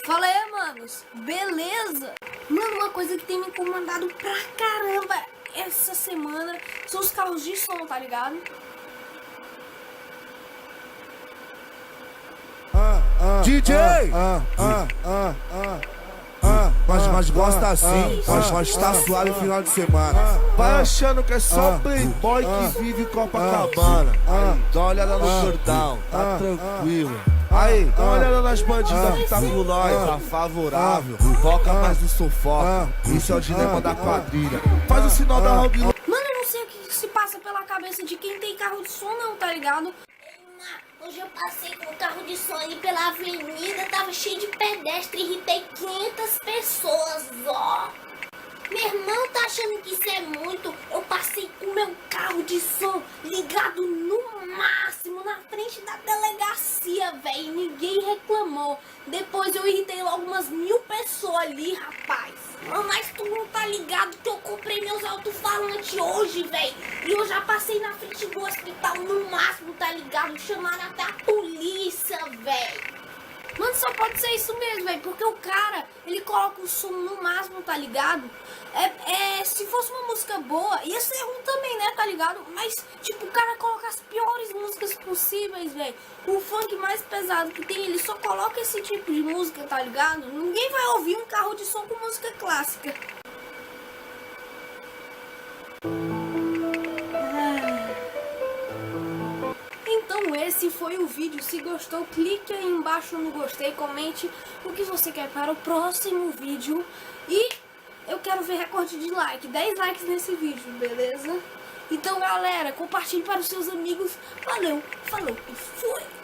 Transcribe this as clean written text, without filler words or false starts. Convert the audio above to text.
Fala aí, manos, beleza? Mano, uma coisa que tem me incomodado pra caramba essa semana são os carros de som, tá ligado? DJ! Mas gosta assim, mas tá suave final de semana. Vai achando que é só playboy que vive em Copacabana. Dá uma olhada no Jordão, tá tranquilo. Aí, dá uma olhada nas bandidas que tá com nós, tá favorável. Foca mais no sufoco, isso é o dilema da quadrilha. Faz o sinal da Robin. Mano, eu não sei o que se passa pela cabeça de quem tem carro de som não, tá ligado? Hoje eu passei com o carro de som ali pela avenida, tava cheio de pedestre, irritei 500 pessoas, ó. Meu irmão tá achando que isso é muito? Eu passei com meu carro de som ligado no máximo na frente da delegacia, velho. Ninguém reclamou. Depois eu irritei logo umas 1000 pessoas ali, rapaz. Mas tu não tá ligado que eu comprei meus alto-falantes hoje, velho. E eu já passei na frente do hospital no máximo, tá ligado? Chamaram até a polícia, velho. Mano, só pode ser isso mesmo, velho, porque o cara, ele coloca o som no máximo, tá ligado? Se fosse uma música boa, ia ser ruim também, né, tá ligado? Mas, tipo, o cara coloca as piores músicas possíveis, velho. O funk mais pesado que tem, ele só coloca esse tipo de música, tá ligado? Ninguém vai ouvir um carro de som com música clássica. Então esse foi o vídeo. Se gostou, clique aí embaixo no gostei, comente o que você quer para o próximo vídeo. E eu quero ver recorde de like, 10 likes nesse vídeo, beleza? Então galera, compartilhe para os seus amigos. Valeu, falou e fui!